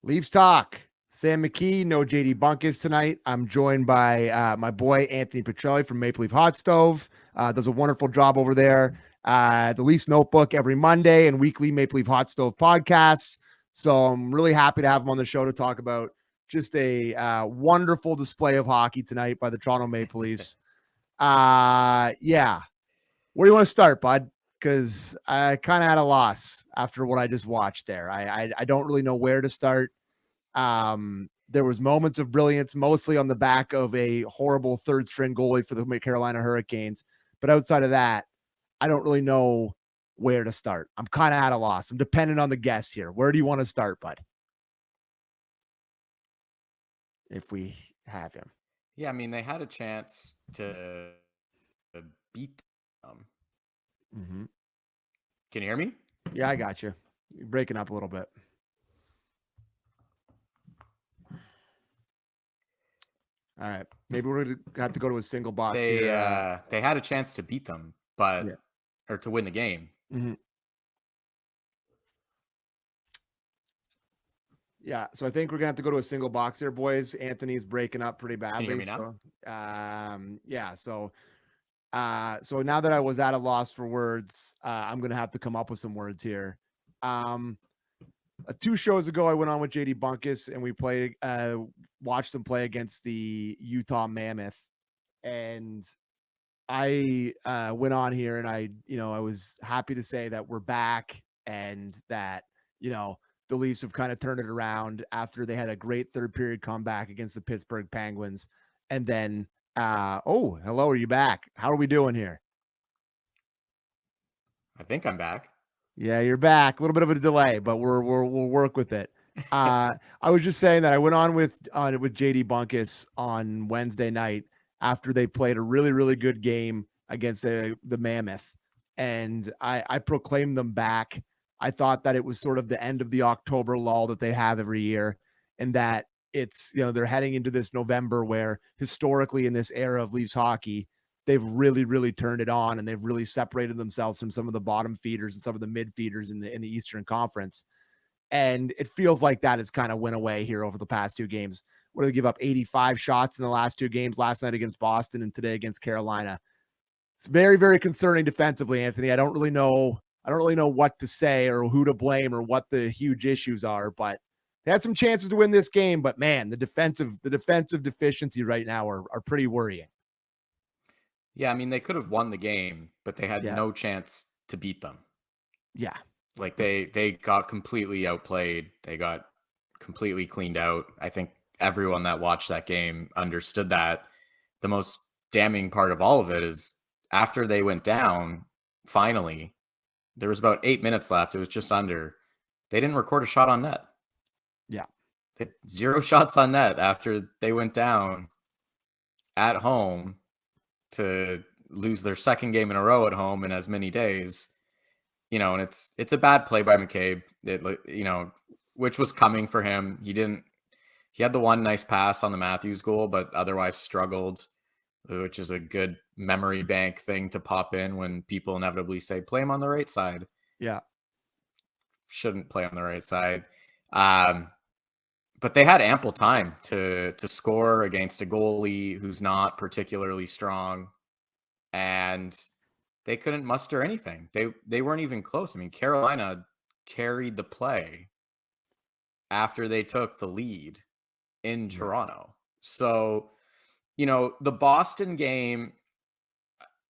Leafs talk. Sam McKee, no JD Bunkus tonight. I'm joined by my boy Anthony Petrielli from Maple Leaf Hot Stove. Does a wonderful job over there. The Leafs Notebook every Monday and weekly Maple Leaf Hot Stove podcasts. So I'm really happy to have him on the show to talk about just a wonderful display of hockey tonight by the Toronto Maple Leafs. Yeah. Where do you want to start, bud? Because I kind of had a loss after what I just watched there. I don't really know where to start. There was moments of brilliance, mostly on the back of a horrible third string goalie for the Carolina Hurricanes. But outside of that, I don't really know where to start. I'm kind of at a loss. I'm dependent on the guest here. Where do you want to start, bud? If we have him. Yeah, I mean, they had a chance to beat them. Mm-hmm. Can you hear me? Yeah, I got you. You're breaking up a little bit. All right. Maybe we're going to have to go to a single box here. They had a chance to beat them, but or to win the game. Mm-hmm. Yeah, so I think we're gonna have to go to a single box here, boys. Anthony's breaking up pretty badly. Can you hear me now? So now that I was at a loss for words, I'm gonna have to come up with some words here. 2 shows ago, I went on with JD Bunkus and we watched them play against the Utah Mammoth, and I went on here and I was happy to say that we're back and that the Leafs have kind of turned it around after they had a great third period comeback against the Pittsburgh Penguins. And then, hello, are you back? How are we doing here? I think I'm back. Yeah, you're back. A little bit of a delay, but we'll work with it. I was just saying that I went on with JD Bunkus on Wednesday night after they played a really, really good game against the Mammoth. And I proclaimed them back. I thought that it was sort of the end of the October lull that they have every year, and that it's, they're heading into this November where historically in this era of Leafs hockey, they've really, really turned it on and they've really separated themselves from some of the bottom feeders and some of the mid feeders in the Eastern Conference. And it feels like that has kind of went away here over the past 2 games, where they give up 85 shots in the last 2 games, last night against Boston and today against Carolina. It's very, very concerning defensively, Anthony. I don't really know what to say or who to blame or what the huge issues are, but they had some chances to win this game. But man, the defensive deficiencies right now are pretty worrying. Yeah, I mean, they could have won the game, but they had no chance to beat them. Yeah. Like they got completely outplayed. They got completely cleaned out. I think everyone that watched that game understood that. The most damning part of all of it is after they went down, finally, there was about 8 minutes left. It was just under. They didn't record a shot on net. Yeah. They had 0 shots on net after they went down at home to lose their second game in a row at home in as many days. And it's a bad play by McCabe, which was coming for him. He had the one nice pass on the Matthews goal, but otherwise struggled, which is a good memory bank thing to pop in when people inevitably say, play him on the right side. Yeah. Shouldn't play on the right side. But they had ample time to score against a goalie who's not particularly strong, and they couldn't muster anything. They weren't even close. I mean, Carolina carried the play after they took the lead in Toronto. So, the Boston game,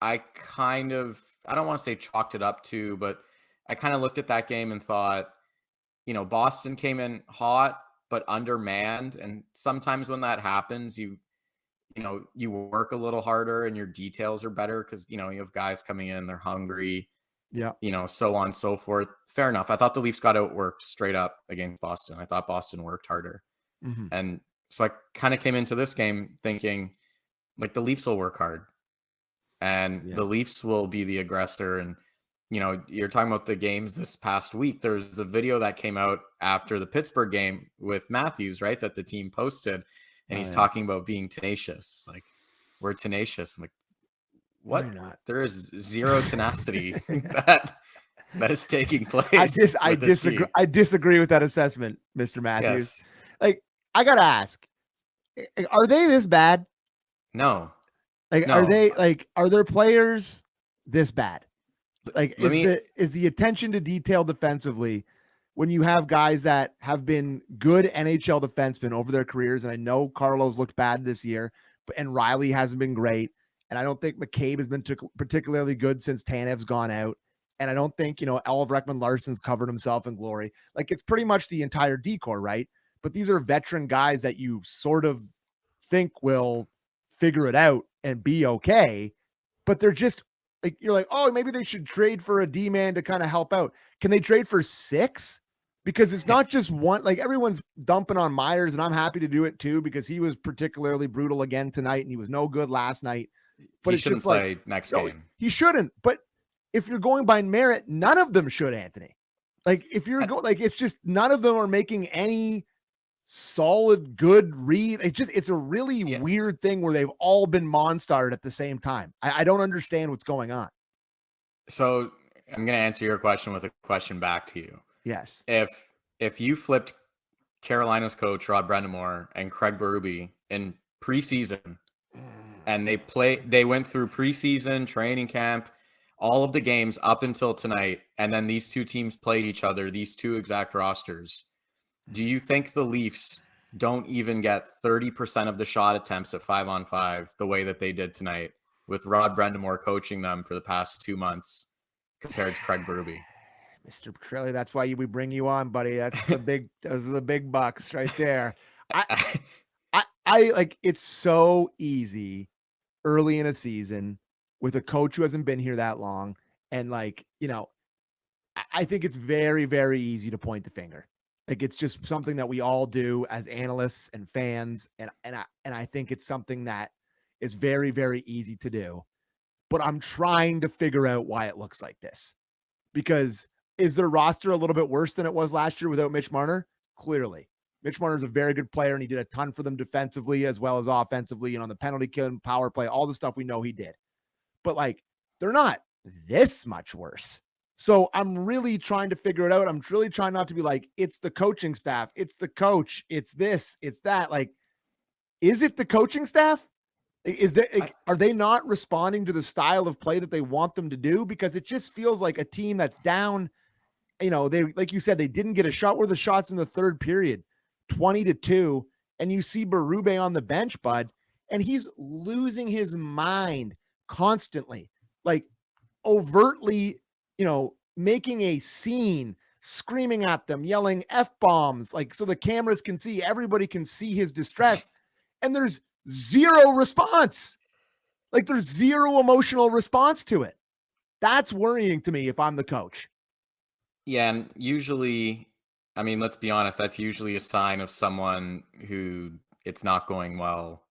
I don't want to say chalked it up to, but I kind of looked at that game and thought, Boston came in hot, but undermanned. And sometimes when that happens, you work a little harder and your details are better because, you have guys coming in, they're hungry, so on and so forth. Fair enough. I thought the Leafs got outworked straight up against Boston. I thought Boston worked harder. Mm-hmm. And so I kind of came into this game thinking like the Leafs will work hard and the Leafs will be the aggressor. And, you're talking about the games this past week. There's a video that came out after the Pittsburgh game with Matthews, right? That the team posted. And he's talking about being tenacious. Like, we're tenacious. I'm like, what? Why not? There is zero tenacity that is taking place with the C. I disagree with that assessment, Mr. Matthews. Yes. Like, I gotta ask, are they this bad? No. Like, No. are their players this bad? Like, Let me is the attention to detail defensively when you have guys that have been good NHL defensemen over their careers, and I know Carlos looked bad this year, and Riley hasn't been great, and I don't think McCabe has been particularly good since Tanev's gone out, and I don't think, Oliver Ekman-Larsson's covered himself in glory. Like, it's pretty much the entire decor, right? But these are veteran guys that you sort of think will figure it out and be okay, but they're just like, you're like, oh, maybe they should trade for a D-man to kind of help out. Can they trade for 6? Because it's not just one. Like, everyone's dumping on Myers, and I'm happy to do it too, because he was particularly brutal again tonight, and he was no good last night. But he it's shouldn't just play like, next no, game. he shouldn't. But if you're going by merit, none of them should, Anthony. Like, if you're going, like, it's just none of them are making any solid, good read. It's a really weird thing where they've all been monstered at the same time. I don't understand what's going on. So I'm going to answer your question with a question back to you. Yes. If you flipped Carolina's coach Rod Brind'Amour and Craig Berube in preseason, and they went through preseason, training camp, all of the games up until tonight, and then these two teams played each other, these two exact rosters, do you think the Leafs don't even get 30% of the shot attempts at 5-on-5 the way that they did tonight, with Rod Brind'Amour coaching them for the past 2 months compared to Craig Berube? Mr. Petrielli, that's why we bring you on, buddy. Those are the big bucks right there. I like, it's so easy early in a season with a coach who hasn't been here that long. And like, I think it's very, very easy to point the finger. Like, it's just something that we all do as analysts and fans. And I think it's something that is very, very easy to do. But I'm trying to figure out why it looks like this. Because is their roster a little bit worse than it was last year without Mitch Marner? Clearly. Mitch Marner is a very good player, and he did a ton for them defensively as well as offensively, and on the penalty kill, power play, all the stuff we know he did. But like, they're not this much worse. So I'm really trying to figure it out. I'm really trying not to be like, it's the coaching staff, it's the coach, it's this, it's that. Like, is it the coaching staff? Are they not responding to the style of play that they want them to do? Because it just feels like a team that's down. They, like you said, they didn't get a shot. Where the shots in the third period, 20-2, and you see Berube on the bench, bud, and he's losing his mind constantly, like overtly, making a scene, screaming at them, yelling F-bombs, like, so the cameras can see, everybody can see his distress, and there's zero response. Like, there's zero emotional response to it. That's worrying to me if I'm the coach. Yeah, and usually, I mean, let's be honest, that's usually a sign of someone who it's not going well.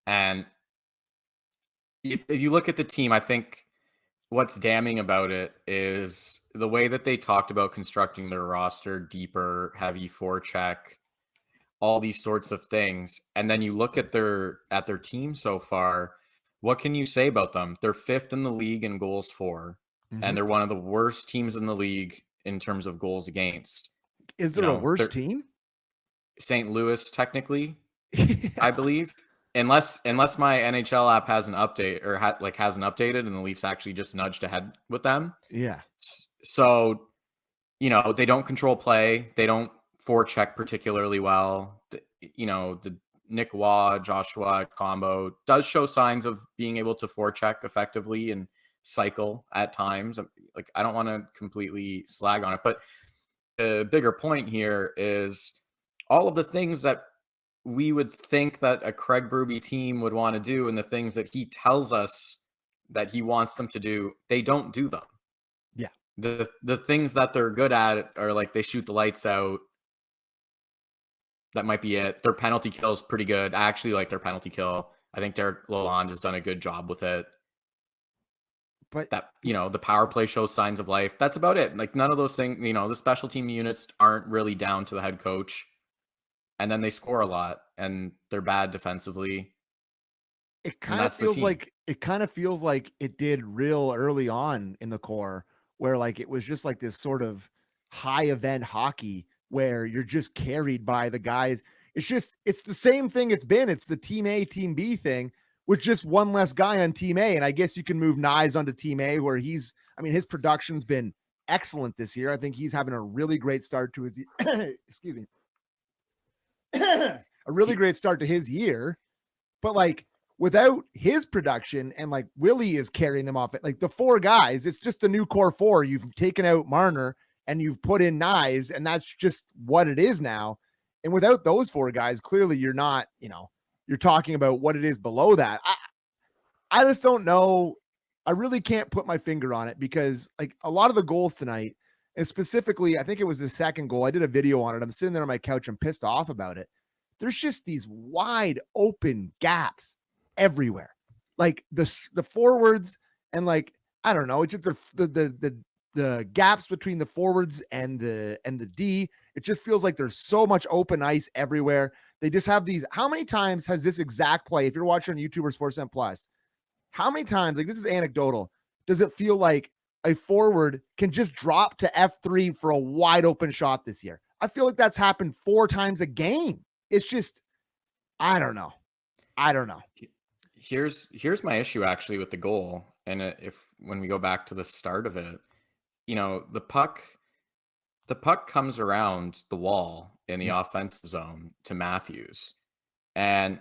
And if you look at the team, I think what's damning about it is the way that they talked about constructing their roster deeper, heavy forecheck, all these sorts of things. And then you look at their team so far, what can you say about them? They're 5th in the league in goals for, and they're one of the worst teams in the league in terms of goals against. Is there a worse team? St. Louis, technically, Yeah. I believe. Unless my NHL app hasn't updated or hasn't updated, and the Leafs actually just nudged ahead with them. Yeah. So, they don't control play. They don't forecheck particularly well. The Nick Waugh, Joshua combo does show signs of being able to forecheck effectively and cycle at times. Like, I don't want to completely slag on it, but the bigger point here is all of the things that we would think that a Craig Berube team would want to do, and the things that he tells us that he wants them to do, they don't do them. Yeah. The things that they're good at are like, they shoot the lights out. That might be it. Their penalty kill is pretty good. I actually like their penalty kill. I think Derek Lalonde has done a good job with it. But that, the power play shows signs of life. That's about it. Like, none of those things, the special team units aren't really down to the head coach. And then they score a lot, and they're bad defensively. It kind of feels like it did real early on in the core, where like it was just like this sort of high event hockey where you're just carried by the guys. It's the same thing it's been. It's the team A, team B thing with just one less guy on team A. And I guess you can move Nyes onto team A where his production's been excellent this year. I think he's having a really great start to his, excuse me, a really great start to his year. But like without his production and like Willie is carrying them off it, like the four guys, it's just a new core four. You've taken out Marner and you've put in Nyes, and that's just what it is now. And without those four guys, clearly you're not, you're talking about what it is below that. I just don't know. I really can't put my finger on it because like a lot of the goals tonight, and specifically, I think it was the second goal. I did a video on it. I'm sitting there on my couch. I'm pissed off about it. There's just these wide open gaps everywhere. Like the forwards and like, I don't know, it's just the gaps between the forwards and the D. It just feels like there's so much open ice everywhere. They just have these. How many times has this exact play, if you're watching on YouTube or Sportsnet Plus, how many times, like this is anecdotal, does it feel like a forward can just drop to F3 for a wide open shot this year? I feel like that's happened 4 times a game. It's just, I don't know. Here's my issue actually with the goal. And when we go back to the start of it, the puck comes around the wall in the offensive zone to Matthews and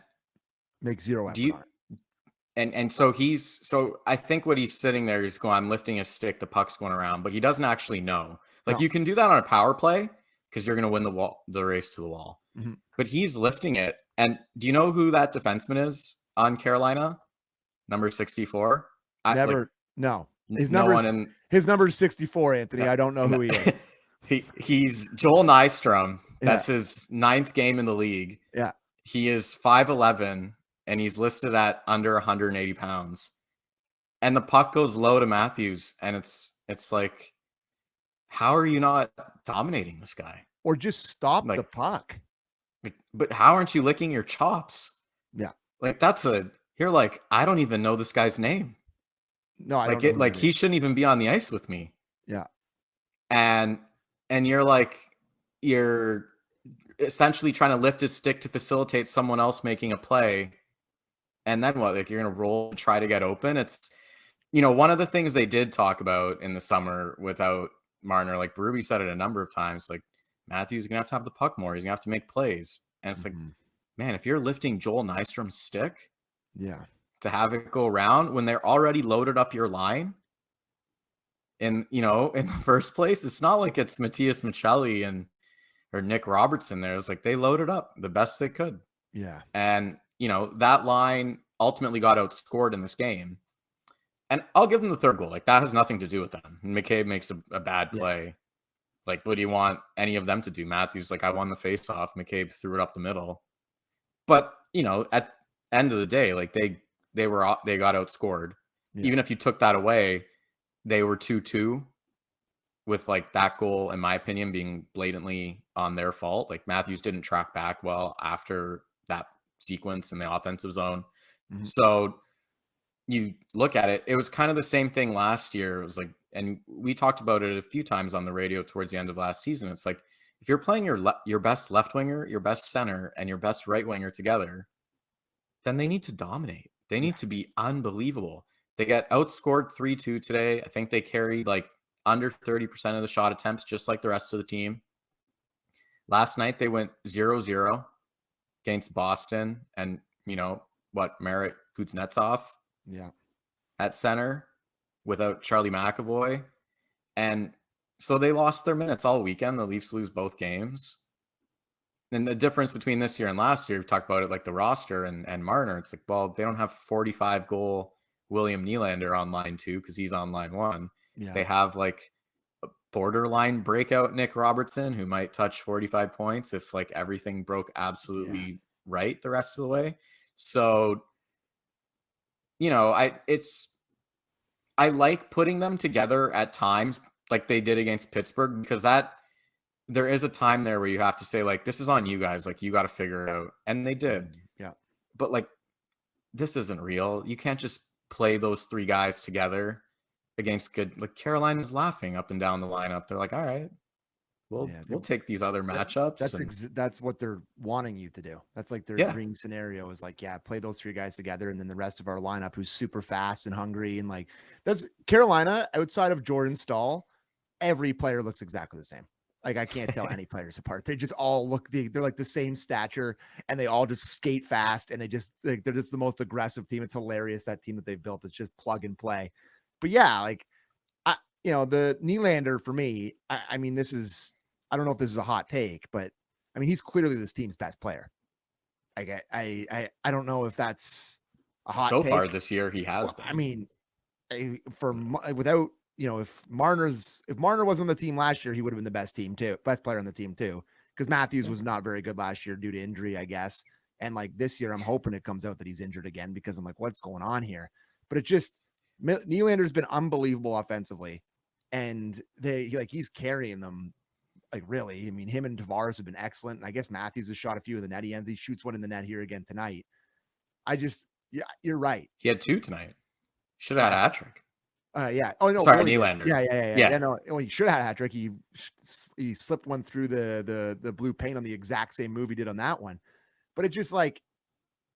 makes zero effort on it. And so I think what he's sitting there, he's going, I'm lifting a stick, the puck's going around, but he doesn't actually know. Like you can do that on a power play because you're going to win the race to the wall. Mm-hmm. But he's lifting it. And do you know who that defenseman is on Carolina? Number 64? No. His number is 64, Anthony. I don't know who he is. He's Joel Nystrom. That's his 9th game in the league. Yeah. He is 5'11", and he's listed at under 180 pounds. And the puck goes low to Matthews, and it's like, how are you not dominating this guy? Or just stop the puck. But how aren't you licking your chops? Yeah. Like you're like, I don't even know this guy's name. No, I don't know. He shouldn't even be on the ice with me. Yeah. And you're essentially trying to lift his stick to facilitate someone else making a play. And then what? Like you're going to roll, try to get open. It's, one of the things they did talk about in the summer without Marner, like Berube said it a number of times, like Matthews is going to have the puck more. He's going to have to make plays. And it's like, man, if you're lifting Joel Nystrom's stick, to have it go around when they're already loaded up your line in the first place, it's not like it's Matthias Michelli or Nick Robertson there. It's like they loaded up the best they could. Yeah. And, that line ultimately got outscored in this game. And I'll give them the third goal. Like that has nothing to do with them. McKee makes a bad play. Yeah. Like, what do you want any of them to do? Matthews, like, I won the face-off. McKee threw it up the middle. But, at end of the day, like they got outscored. Yeah. Even if you took that away, they were 2-2 with like that goal, in my opinion, being blatantly on their fault. Like Matthews didn't track back well after that sequence in the offensive zone. Mm-hmm. So you look at it, it was kind of the same thing last year. It was like, and we talked about it a few times on the radio towards the end of last season. It's like, if you're playing your best left winger, your best center, and your best right winger together, then they need to dominate. They need to be unbelievable. They got outscored 3-2 today. I think they carried like under 30% of the shot attempts, just like the rest of the team. Last night, they went 0-0 against Boston and, Merritt Kuznetsov at center without Charlie McAvoy. And so they lost their minutes all weekend. The Leafs lose both games. And the difference between this year and last year, we talked about it like the roster and Marner. It's like, well, they don't have 45-goal William Nylander on line 2 because he's on line 1. Yeah. They have like a borderline breakout Nick Robertson who might touch 45 points if like everything broke absolutely right the rest of the way. So, I like putting them together at times like they did against Pittsburgh, because there is a time there where you have to say, like, this is on you guys. Like, you got to figure it out. And they did. Yeah. But, like, this isn't real. You can't just play those 3 guys together against good, like Carolina's laughing up and down the lineup. They're like, all right, we'll take these other matchups. That's what they're wanting you to do. That's like their dream scenario is like, yeah, play those three guys together, and then the rest of our lineup who's super fast and hungry, and like that's Carolina outside of Jordan Staal. Every player looks exactly the same. Like I can't tell any players apart. They just all look they're like the same stature, and they all just skate fast, and they're just the most aggressive team. It's hilarious, that team that they've built. It's just plug and play. But yeah, like the Nylander for me, I mean, I don't know if this is a hot take, but I mean, he's clearly this team's best player. Like I don't know if that's a hot so take. far this year he has been. I mean, without if Marner wasn't on the team last year, he would have been the best player on the team too, because Matthews was not very good last year due to injury, I guess. And like this year, I'm hoping it comes out that he's injured again, because I'm like, what's going on here? But Nylander's been unbelievable offensively, and he's carrying them. Like really, I mean, him and Tavares have been excellent. And I guess Matthews has shot a few of the net. He shoots one in the net here again tonight. You're right. He had 2 tonight. Should have had a hat trick. Yeah. Oh no, sorry, Nylander. Yeah. No, he should have had a hat trick. He slipped one through the blue paint on the exact same move he did on that one. But it just like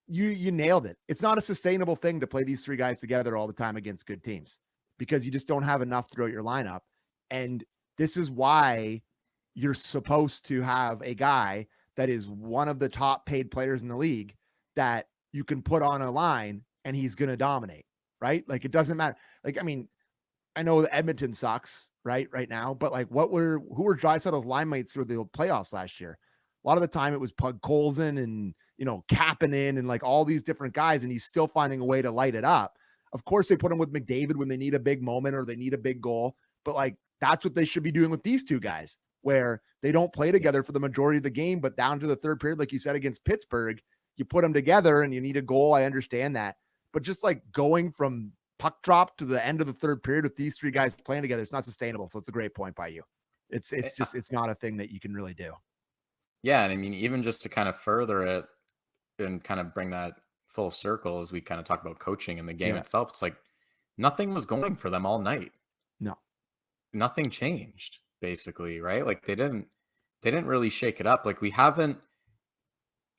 you nailed it. It's not a sustainable thing to play these three guys together all the time against good teams, because you just don't have enough throughout your lineup. And this is why you're supposed to have a guy that is one of the top paid players in the league that you can put on a line and he's going to dominate, right? Like it doesn't matter. Like, I mean, I know that Edmonton sucks right now, but like who were Draisaitl's line mates through the playoffs last year? A lot of the time it was Pug Colson and, Kapanen and like all these different guys, and he's still finding a way to light it up. Of course they put him with McDavid when they need a big moment or they need a big goal, but like that's what they should be doing with these two guys, where they don't play together for the majority of the game, but down to the third period, like you said, against Pittsburgh, you put them together and you need a goal. I understand that. But just like going from puck drop to the end of the third period with these three guys playing together, it's not sustainable. So it's a great point by you. It's not a thing that you can really do. Yeah. And I mean, even just to kind of further it and kind of bring that full circle, as we kind of talk about coaching and the game itself, it's like nothing was going for them all night. No, nothing changed. Basically, right? Like they didn't really shake it up. Like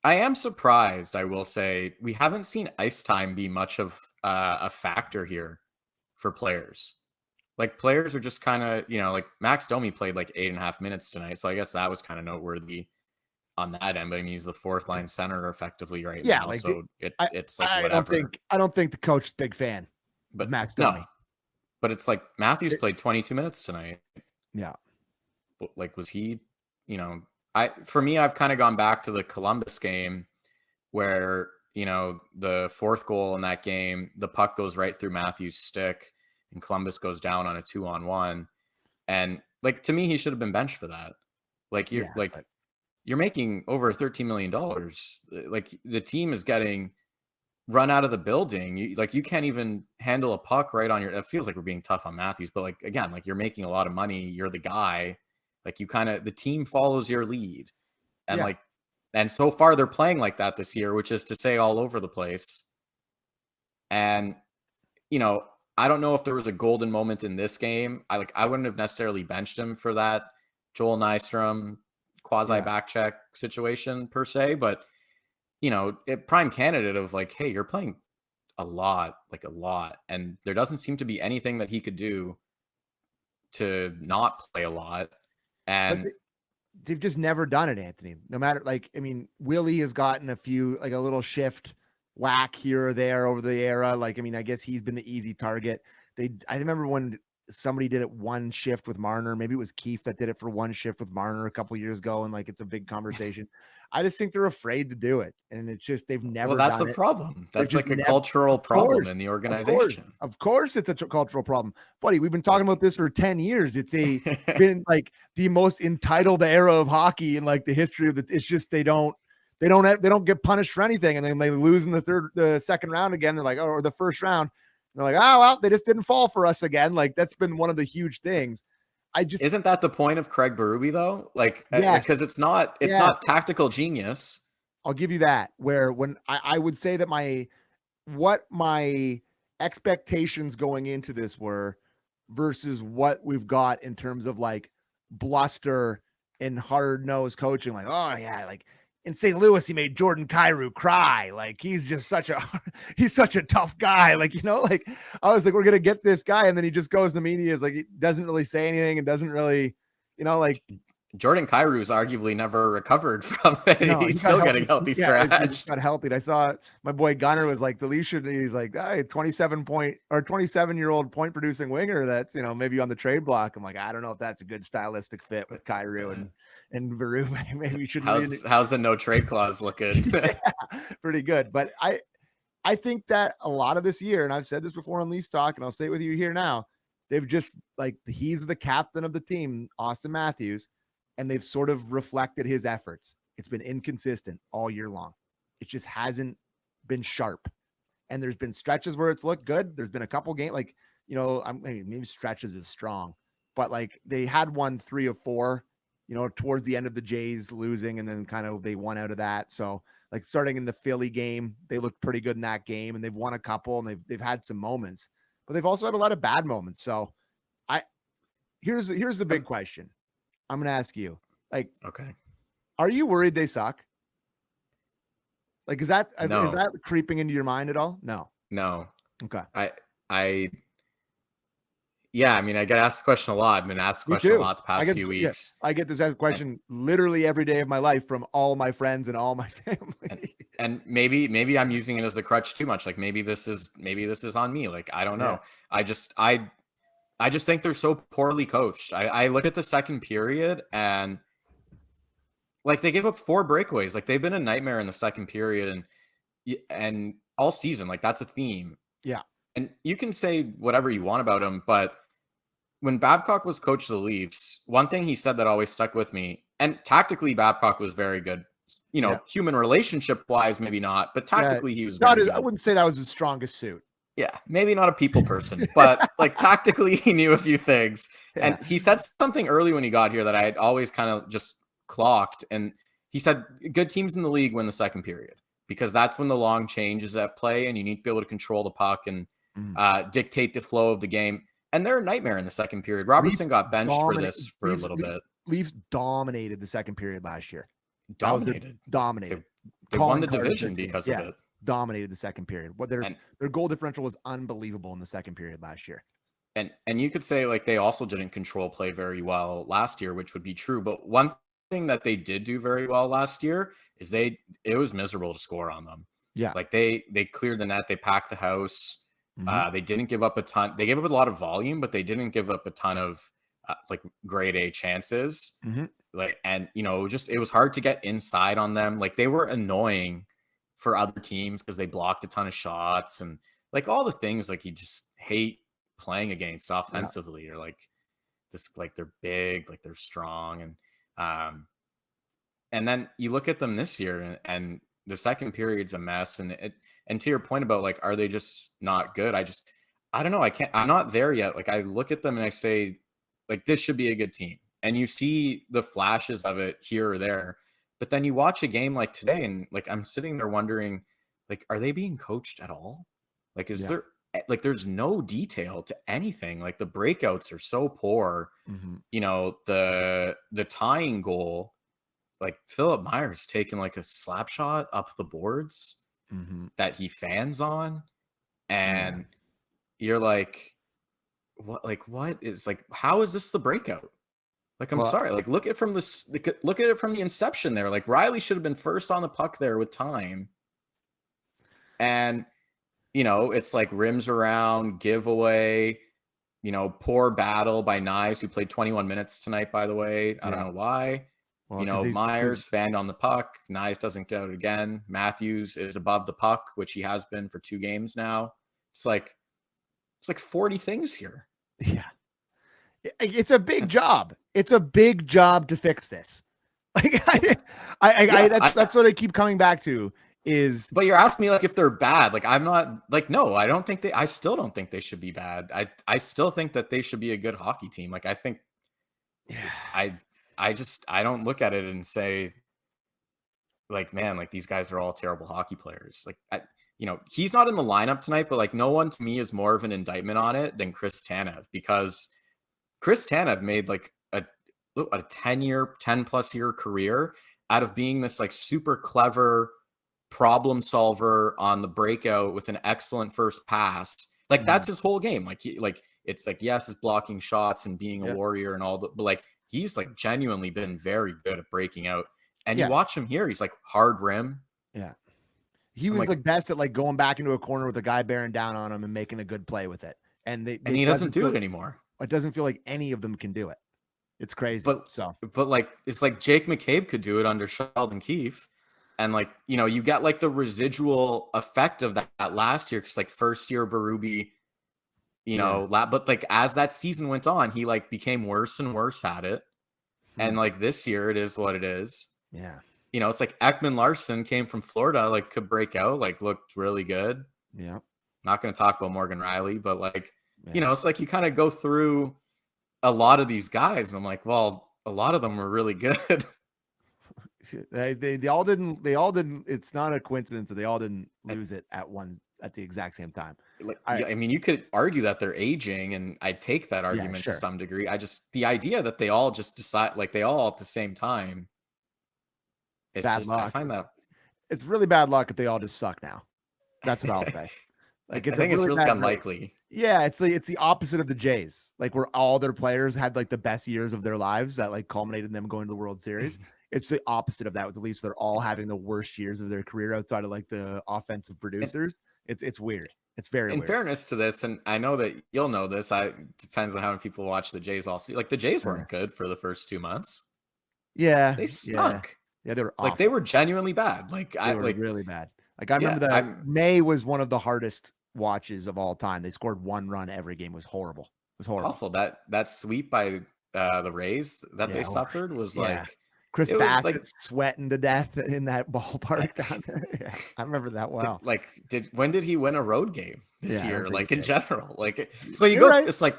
I am surprised, I will say, we haven't seen ice time be much of a factor here for players. Like players are just kind of, like Max Domi played like 8.5 minutes tonight. So I guess that was kind of noteworthy on that end. But I mean, he's the fourth line center effectively right now. Like so it's like whatever. I don't think the coach is a big fan of Max Domi. No, but it's like Matthews played 22 minutes tonight. Yeah. Like, was he, for me, I've kind of gone back to the Columbus game where, the fourth goal in that game, the puck goes right through Matthews' stick and Columbus goes down on a 2-on-1. And like, to me, he should have been benched for that. Like you're making over $13 million. Like the team is getting run out of the building. You can't even handle a puck right on it feels like we're being tough on Matthews, but like, again, like you're making a lot of money. You're the guy. Like the team follows your lead. And and so far they're playing like that this year, which is to say all over the place. And, I don't know if there was a golden moment in this game. I wouldn't have necessarily benched him for that Joel Nystrom quasi back check situation per se, but prime candidate of like, hey, you're playing a lot. And there doesn't seem to be anything that he could do to not play a lot. And they've just never done it, Anthony. No matter, Willie has gotten a little shift whack here or there over the era. I guess he's been the easy target. I remember when somebody did it one shift with Marner. Maybe it was Keefe that did it for one shift with Marner a couple years ago. And it's a big conversation. I just think they're afraid to do it. And it's just, they've never done it. Well, that's a problem. That's like a cultural problem in the organization. Of course it's a cultural problem. Buddy, we've been talking about this for 10 years. It's been like the most entitled era of hockey in the history of it's just, they don't get punished for anything. And then they lose in the second round again. They're like, or the first round. They're like, oh, well, they just didn't fall for us again. That's been one of the huge things. Isn't that the point of Craig Berube though? Because it's not tactical genius. I'll give you that. Where when I would say that my expectations going into this were, versus what we've got in terms of like bluster and hard-nosed coaching. Like, oh yeah, like in St. Louis, he made Jordan Kyrou cry. Like he's just such a he's such a tough guy. Like, like I was like, we're gonna get this guy, and then he just goes to the media, is like he doesn't really say anything and doesn't really, like Jordan Kyrou's arguably never recovered from it. no, He's still getting healthy scratched. He just got healthy. And I saw my boy Gunner was like, the Leafs should. He's like, hey, 27-year-old point producing winger. That's maybe on the trade block. I'm like, I don't know if that's a good stylistic fit with Kyrou and Veru. Maybe you should. How's the no trade clause looking? Yeah, pretty good. But I think that a lot of this year, and I've said this before on Leafs Talk, and I'll say it with you here now, they've just like he's the captain of the team, Austin Matthews. And they've sort of reflected his efforts. It's been inconsistent all year long. It just hasn't been sharp. And there's been stretches where it's looked good. There's been a couple games like, maybe stretches is strong, but like they had won 3 of 4, towards the end of the Jays losing, and then kind of they won out of that. So like starting in the Philly game, they looked pretty good in that game, and they've won a couple, and they've had some moments, but they've also had a lot of bad moments. So here's the big question. I'm going to ask you, like, okay, are you worried they suck? Like, is that creeping into your mind at all? No. Okay. Yeah, I mean, I get asked the question a lot. I've been asked the question a lot the past few weeks. I get this question literally every day of my life from all my friends and all my family. And maybe I'm using it as a crutch too much. Like maybe this is on me. Like, I don't know. Yeah. I just think they're so poorly coached. I look at the second period and like they gave up 4 breakaways. Like they've been a nightmare in the second period and all season. Like that's a theme. Yeah. And you can say whatever you want about him, but when Babcock was coach of the Leafs, one thing he said that always stuck with me, and tactically Babcock was very good. Human relationship wise, maybe not, but tactically he was very good. I wouldn't say that was his strongest suit. Yeah, maybe not a people person, but like tactically he knew a few things. Yeah. And he said something early when he got here that I had always kind of just clocked. And he said, good teams in the league win the second period because that's when the long change is at play and you need to be able to control the puck and dictate the flow of the game. And they're a nightmare in the second period. Robertson got benched for this for a little bit. Leafs dominated the second period last year. Dominated. They won the division because of it. Dominated the second period. What their goal differential was unbelievable in the second period last year. And you could say like they also didn't control play very well last year, which would be true. But one thing that they did do very well last year is it was miserable to score on them. Yeah. Like they cleared the net, they packed the house. They didn't give up a ton. They gave up a lot of volume, but they didn't give up a ton of like grade A chances. Like, and it was hard to get inside on them. Like they were annoying for other teams because they blocked a ton of shots and like all the things like you just hate playing against offensively or like this, like they're big, like they're strong. And then you look at them this year and the second period's a mess. And to your point about like, are they just not good? I don't know. I'm not there yet. Like I look at them and I say like, this should be a good team. And you see the flashes of it here or there. But then you watch a game like today and like I'm sitting there wondering, like, are they being coached at all? Like, there like there's no detail to anything. Like the breakouts are so poor. The tying goal, like Philip Myers taking like a slap shot up the boards that he fans on. And you're like, what is like, how is this the breakout? Like, I'm sorry. Like, look at it from the inception there. Like, Riley should have been first on the puck there with time. And, it's like rims around, giveaway, poor battle by Knies, who played 21 minutes tonight, by the way. I don't know why. Well, Myers fanned on the puck. Knies doesn't get it again. Matthews is above the puck, which he has been for 2 games now. It's like 40 things here. Yeah. It's a big job. It's a big job to fix this. Like that's what I keep coming back to is. But you're asking me like if they're bad. Like I'm not like no. I don't think I still don't think they should be bad. I still think that they should be a good hockey team. Like I think. I don't look at it and say like man like these guys are all terrible hockey players. Like he's not in the lineup tonight, but like no one to me is more of an indictment on it than Chris Tanev, because Chris Tanev made like a 10 plus year career out of being this like super clever problem solver on the breakout with an excellent first pass. Like that's his whole game. It's like, yes, it's blocking shots and being a warrior and all but like he's like genuinely been very good at breaking out. And you watch him here, he's like hard rim. Yeah. He was like best at like going back into a corner with a guy bearing down on him and making a good play with it. And he doesn't do it anymore. It doesn't feel like any of them can do it. It's crazy. But like it's like Jake McCabe could do it under Sheldon Keefe. And like, you get like the residual effect of that last year, because like first year Berube, but like as that season went on, he like became worse and worse at it. And like this year, it is what it is. Yeah. It's like Ekman Larson came from Florida, like could break out, like looked really good. Yeah. Not going to talk about Morgan Riley, but like, it's like you kind of go through a lot of these guys and I'm like, well, a lot of them were really good. They all didn't. It's not a coincidence that they all didn't lose it at the exact same time. Like, I mean, you could argue that they're aging, and I take that argument to some degree. The idea that they all just decide, like they all at the same time. It's bad luck. I find that it's really bad luck if they all just suck now. That's what I'll say. Like I think it's really unlikely. Yeah, it's the opposite of the Jays. Like where all their players had like the best years of their lives that like culminated in them going to the World Series. It's the opposite of that with the Leafs. They're all having the worst years of their career outside of like the offensive producers. It's weird. It's very weird. In fairness to this, and I know that you'll know this, depends on how many people watch the Jays all season. Like the Jays weren't good for the first 2 months. Yeah. They stunk. Yeah, they were awful. Like they were genuinely bad. They were really bad. Like I remember that May was one of the hardest watches of all time. They scored one run every game. It was horrible. It was horrible. Awful. That sweep by the Rays that they suffered was like Chris Bassett sweating to death in that ballpark down there. Yeah, I remember that well. When did he win a road game this year? Like in general, like so You're right. It's like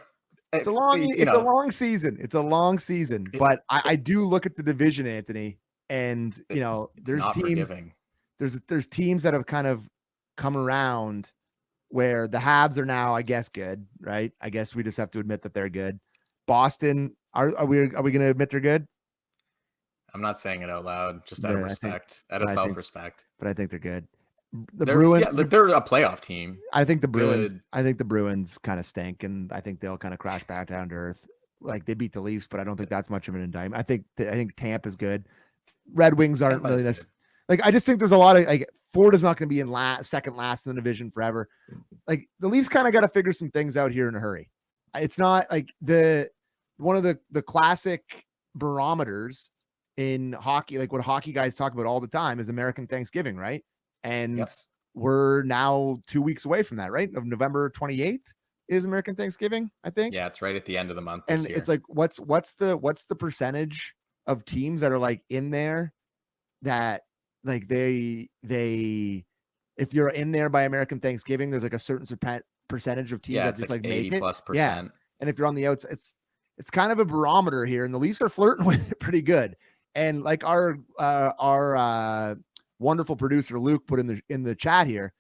it's a long season. It's a long season, but I do look at the division, Anthony, and there's teams. Forgiving. There's teams that have kind of come around where the Habs are now, I guess, good, right? I guess we just have to admit that they're good. Boston, are we going to admit they're good? I'm not saying it out loud, just out of respect, out of self-respect. But I think they're good. They're a playoff team. I think the Bruins kind of stink, and I think they'll kind of crash back down to earth. Like they beat the Leafs, but I don't think that's much of an indictment. I think Tampa's good. Red Wings aren't really this. Like I just think there's a lot of like Florida's not going to be in second last in the division forever. Like the Leafs kind of got to figure some things out here in a hurry. It's not like one of the classic barometers in hockey, like what hockey guys talk about all the time, is American Thanksgiving, right? And we're now 2 weeks away from that, right? Of November 28th is American Thanksgiving, I think. Yeah, it's right at the end of the month. And it's like, what's the percentage of teams that are like in there that like they if you're in there by American Thanksgiving, there's like a certain percentage of teams that just like make it. 80+%. Yeah. And if you're on the outside, it's kind of a barometer here, and the Leafs are flirting with it pretty good. And like our wonderful producer Luke put in the chat here,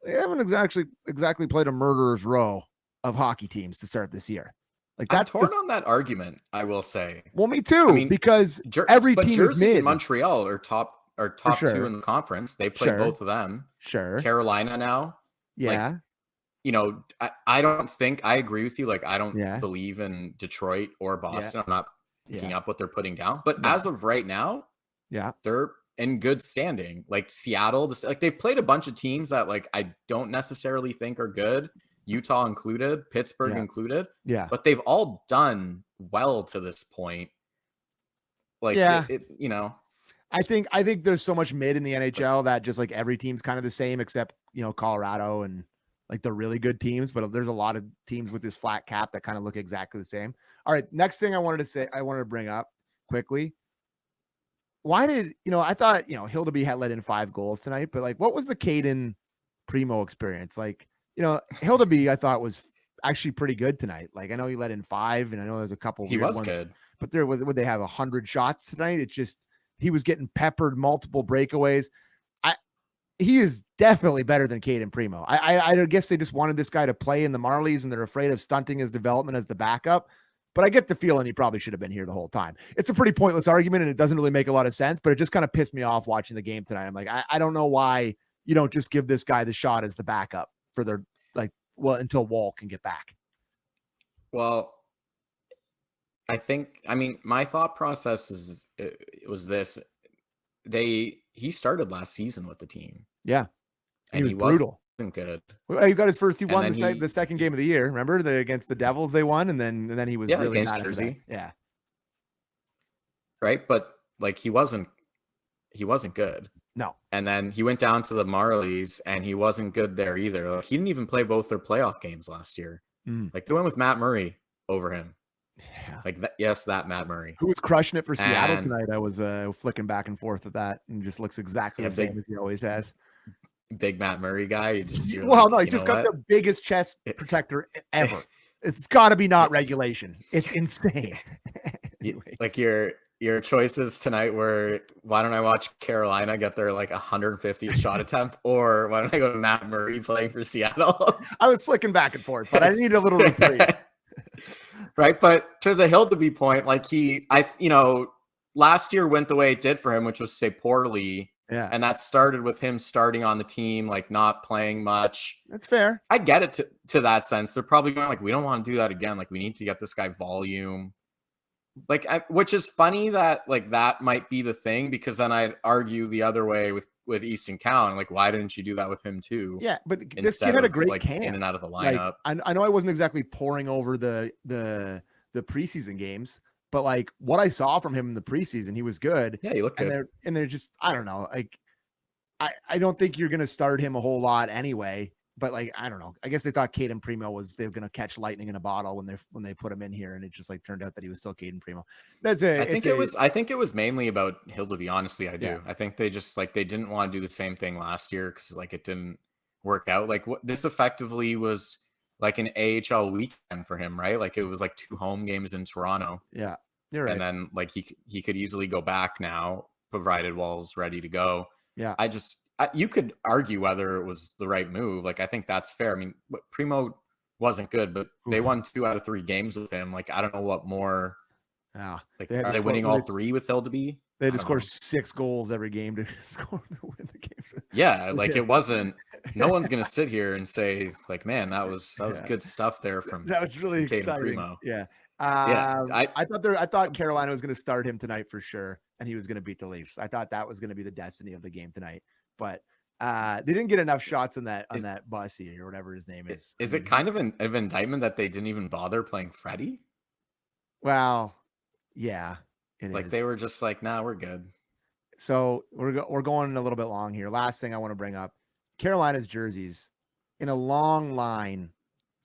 they haven't exactly played a murderer's row of hockey teams to start this year. Like that's torn on that argument, I will say. Well, me too, because every team is mid. And Montreal are top two in the conference. They play both of them. Sure. Carolina now. Yeah. I don't think I agree with you. Like, I don't believe in Detroit or Boston. I'm not picking up what they're putting down. But as of right now, they're in good standing. Like Seattle, like they've played a bunch of teams that like I don't necessarily think are good. Utah included, Pittsburgh included. Yeah. But they've all done well to this point. Like, I think there's so much mid in the NHL that just like every team's kind of the same, except, Colorado and like the really good teams. But there's a lot of teams with this flat cap that kind of look exactly the same. All right. Next thing I wanted to bring up quickly. Why did, I thought, Hildeby had let in 5 goals tonight, but like, what was the Caden Primo experience? Like, Hildeby, I thought was actually pretty good tonight. Like, I know he let in 5 and I know there's a couple he was ones, good, but would they have 100 shots tonight? It's just, he was getting peppered, multiple breakaways. he is definitely better than Caden Primo. I guess they just wanted this guy to play in the Marlies, and they're afraid of stunting his development as the backup. But I get the feeling he probably should have been here the whole time. It's a pretty pointless argument, and it doesn't really make a lot of sense, but it just kind of pissed me off watching the game tonight. I'm like, I don't know why you don't just give this guy the shot as the backup for their, until Wall can get back. Well, I mean, my thought process was this. He started last season with the team. Yeah. And he was brutal. Wasn't good. Well, he got his first, he won the second game of the year. Remember against the Devils they won, and then he was really against Jersey. Yeah. Right, but like he wasn't good. No. And then he went down to the Marlies, and he wasn't good there either. Like, he didn't even play both their playoff games last year. Like they went with Matt Murray over him. Yeah. Like that Matt Murray, who was crushing it for Seattle tonight. I was flicking back and forth with that, and just looks exactly the same as he always has. Big Matt Murray guy. He just got the biggest chest protector ever. It's got to be not regulation. It's insane. Like your choices tonight were, why don't I watch Carolina get their like 150th shot attempt, or why don't I go to Matt Murray playing for Seattle? I was flicking back and forth, but I need a little reprieve. Right, but to the Hildeby point, like last year went the way it did for him, which was to say poorly. Yeah. And that started with him starting on the team, like not playing much. That's fair. I get it to that sense. They're probably going like, we don't want to do that again. Like, we need to get this guy volume. Like, which is funny that like that might be the thing, because then I'd argue the other way with Easton Cowan. Like, why didn't you do that with him too? Yeah, but this kid had a great camp. In and out of the lineup. Like, I know I wasn't exactly poring over the preseason games, but like what I saw from him in the preseason, he was good. Yeah, he looked good. And they're just, I don't know. Like, I don't think you're going to start him a whole lot anyway, but like, I don't know. I guess they thought Caden Primo they were going to catch lightning in a bottle when they put him in here. And it just like turned out that he was still Caden Primo. I think it was mainly about Hildeby. Honestly, I do. Yeah. I think they just like, they didn't want to do the same thing last year, because like it didn't work out. Like this effectively was like an AHL weekend for him, right? Like it was like 2 home games in Toronto. Yeah, you're right. And then like he could easily go back now, provided Wall's ready to go. Yeah, you could argue whether it was the right move. Like I think that's fair. I mean, Primo wasn't good, but they won 2 out of 3 games with him. Like I don't know what more. Yeah, like are they winning all 3 with Hildeby? They had to score 6 goals every game to win the games. Yeah, like it wasn't. No one's gonna sit here and say like, man, that was good stuff there from. That was really exciting. Primo. Yeah. I thought Carolina was going to start him tonight for sure, and he was going to beat the Leafs. I thought that was going to be the destiny of the game tonight, but they didn't get enough shots on that Bussy or whatever his name is. Is it kind of an indictment that they didn't even bother playing Freddie? Well, yeah. Like they were just like, nah, we're good. So we're going a little bit long here. Last thing I want to bring up, Carolina's jerseys in a long line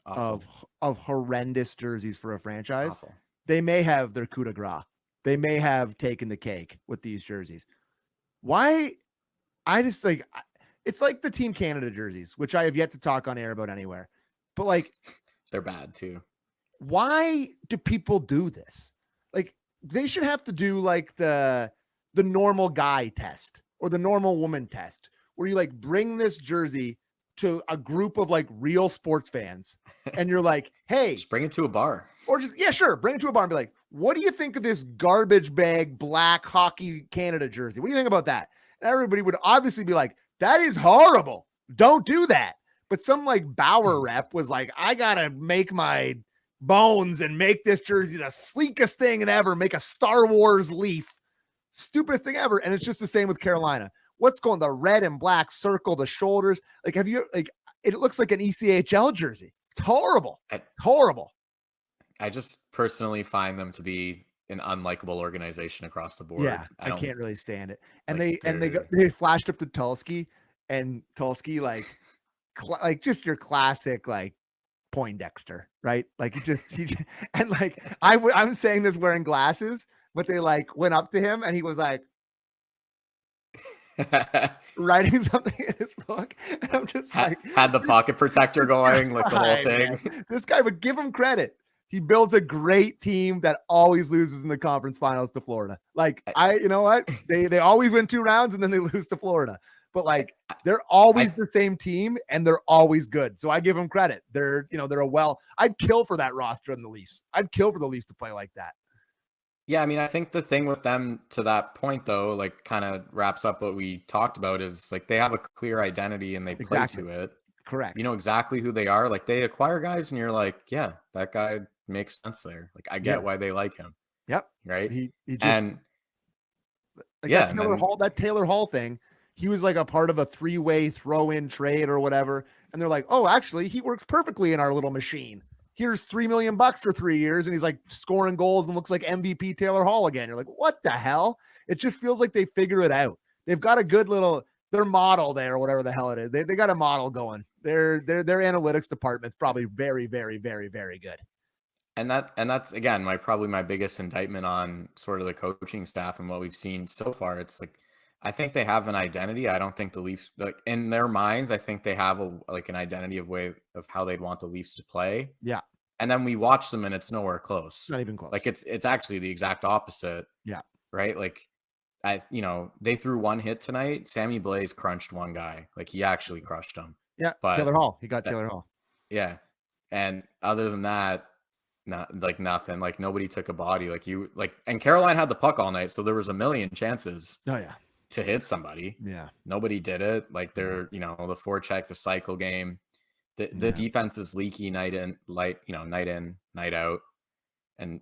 of horrendous jerseys for a franchise. Awful. They may have their coup de grace. They may have taken the cake with these jerseys. Why? I just like, it's like the Team Canada jerseys, which I have yet to talk on air about anywhere, but like they're bad too. Why do people do this? Like they should have to do like the normal guy test or the normal woman test, where you like bring this jersey to a group of like real sports fans and you're like, hey, just bring it to a bar, or just, yeah, sure. Bring it to a bar and be like, what do you think of this garbage bag black Hockey Canada jersey? What do you think about that? And everybody would obviously be like, that is horrible. Don't do that. But some like Bauer rep was like, I got to make my bones and make this jersey the sleekest thing and ever, make a Star Wars leaf, stupidest thing ever. And it's just the same with Carolina. What's going, the red and black circle, the shoulders? Like, have you, like, it looks like an ECHL jersey. It's horrible. Horrible. I just personally find them to be an unlikable organization across the board. Yeah, I can't really stand it. And like they flashed up to Tulski, and Tulski like just your classic like Poindexter, right? Like and like I'm saying this wearing glasses, but they like went up to him and he was like writing something in his book, and I'm just like, had the pocket protector going, like the whole thing. Man. This guy would give him credit. He builds a great team that always loses in the conference finals to Florida. Like you know what? They always win 2 rounds and then they lose to Florida. but like they're always I the same team and they're always good. So I give them credit. They're I'd kill for that roster in the Leafs. I'd kill for the Leafs to play like that. Yeah, I mean, I think the thing with them to that point, though, like kind of wraps up what we talked about is like they have a clear identity and they play Exactly. to it. Correct. You know exactly who they are. Like they acquire guys and you're like, yeah, that guy makes sense there. Like I get why they like him. Yep. Right. He just And like yeah, and then That Taylor Hall thing. He was like a part of a 3-way throw-in trade or whatever. And they're like, oh, actually, he works perfectly in our little machine. Here's $3 million for 3 years. And he's like scoring goals and looks like MVP Taylor Hall again. You're like, what the hell? It just feels like they figure it out. They've got a good little, their model there, or whatever the hell it is. They got a model going. Their analytics department's probably very, very, very, very good. And that's again probably my biggest indictment on sort of the coaching staff and what we've seen so far. It's like I think they have an identity. I don't think the Leafs, like in their minds, I think they have an identity of way of how they'd want the Leafs to play. Yeah. And then we watch them and it's nowhere close. Not even close. Like it's actually the exact opposite. Yeah. Right? Like they threw one hit tonight. Sammy Blais crunched one guy. Like he actually crushed him. Yeah. But Taylor Hall. He got Taylor Hall. Yeah. And other than that, nothing. Like nobody took a body. And Caroline had the puck all night, so there was a million chances. Oh yeah. To hit somebody. Yeah. Nobody did it. Like they're, the forecheck, the cycle game, the defense is leaky night in, night out. And,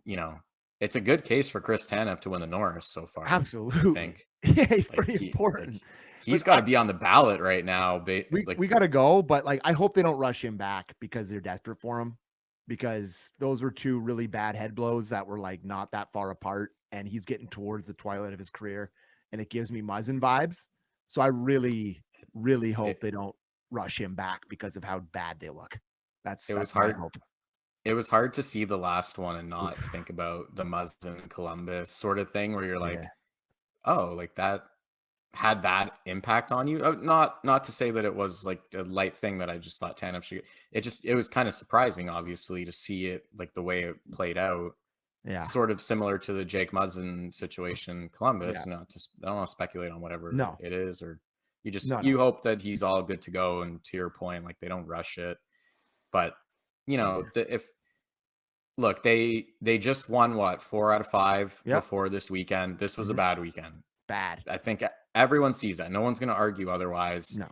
it's a good case for Chris Tanev to win the Norris so far. Absolutely. I think. Yeah, he's pretty important. He's got to be on the ballot right now. We got to go, but like, I hope they don't rush him back because they're desperate for him, because those were two really bad head blows that were like not that far apart. And he's getting towards the twilight of his career. And it gives me Muzzin vibes. So I really, really hope they don't rush him back because of how bad they look. That's hard. Hope. It was hard to see the last one and not think about the Muzzin Columbus sort of thing where you're like, oh, like that had that impact on you. Not to say that it was like a light thing that I just thought Tanev should. It was kind of surprising, obviously, to see it like the way it played out. Yeah. Sort of similar to the Jake Muzzin situation, Columbus. Yeah. I don't want to speculate on whatever it is, or you hope that he's all good to go. And to your point, like they don't rush it. But they just won 4 out of 5 before this weekend. This was a bad weekend. Bad. I think everyone sees that. No one's going to argue otherwise. No.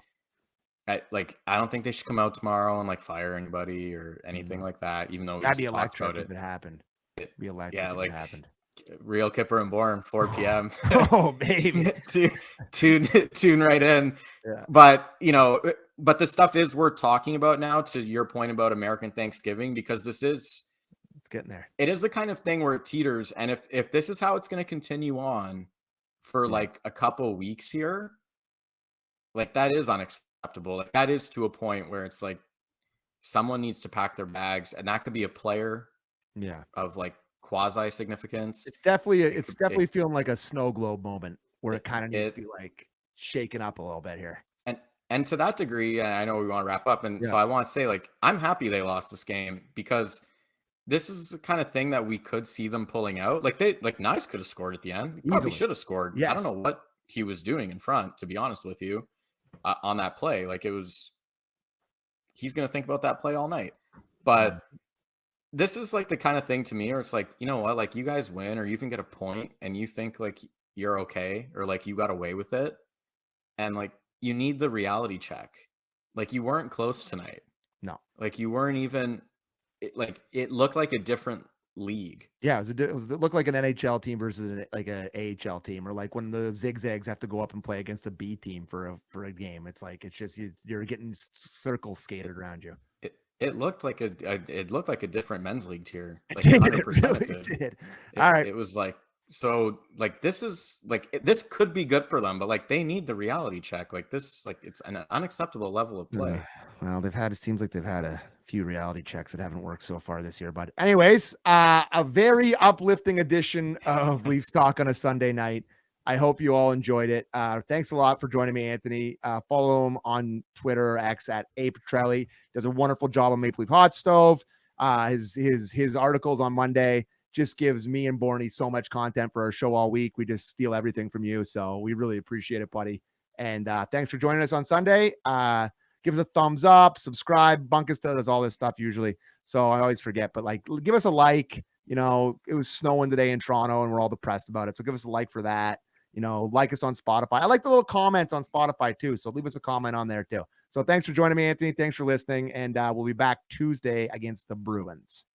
I don't think they should come out tomorrow and like fire anybody or anything like that. Even though that'd be electric if it happened. Be electric. Yeah, like it happened. Real Kipper and Born, 4 p.m. Oh, baby. tune right in. Yeah. But the stuff is worth talking about now, to your point about American Thanksgiving, because it's getting there. It is the kind of thing where it teeters. And if this is how it's going to continue on for like a couple weeks here, like that is unacceptable. Like that is to a point where it's like someone needs to pack their bags, and that could be a player. Yeah. Of like quasi significance. It's definitely feeling like a snow globe moment where it kind of needs to be like shaken up a little bit here. And to that degree, I know we want to wrap up. And so I want to say, like, I'm happy they lost this game, because this is the kind of thing that we could see them pulling out. Like Nice could have scored at the end. He probably should have scored. Yes. I don't know what he was doing in front, to be honest with you, on that play. Like he's going to think about that play all night. But this is like the kind of thing to me where it's like, you know what, like you guys win or you even get a point and you think like you're okay or like you got away with it. And like, you need the reality check. Like you weren't close tonight. No. Like you weren't even, it looked like a different league. Yeah. It looked like an NHL team versus like an AHL team, or like when the Zigzags have to go up and play against a B team for a game. It's like, it's just, you're getting circles skated around you. It looked like a different men's league tier. Like 100% it did. All right. It was like, so like, this is like, this could be good for them, but like they need the reality check. Like this, like it's an unacceptable level of play. Well, it seems like they've had a few reality checks that haven't worked so far this year, but anyways, a very uplifting edition of Leafs Talk on a Sunday night. I hope you all enjoyed it. Thanks a lot for joining me, Anthony. Follow him on Twitter or X at Petrielli. Does a wonderful job on Maple Leaf Hot Stove. His articles on Monday just gives me and Borny so much content for our show all week. We just steal everything from you, so we really appreciate it, buddy. And thanks for joining us on Sunday. Give us a thumbs up, subscribe. Bunkus does all this stuff usually, so I always forget. But like, give us a like. You know, it was snowing today in Toronto, and we're all depressed about it. So give us a like for that. You know, like us on Spotify. I like the little comments on Spotify too, so leave us a comment on there too. So thanks for joining me, Anthony. Thanks for listening, and we'll be back Tuesday against the Bruins.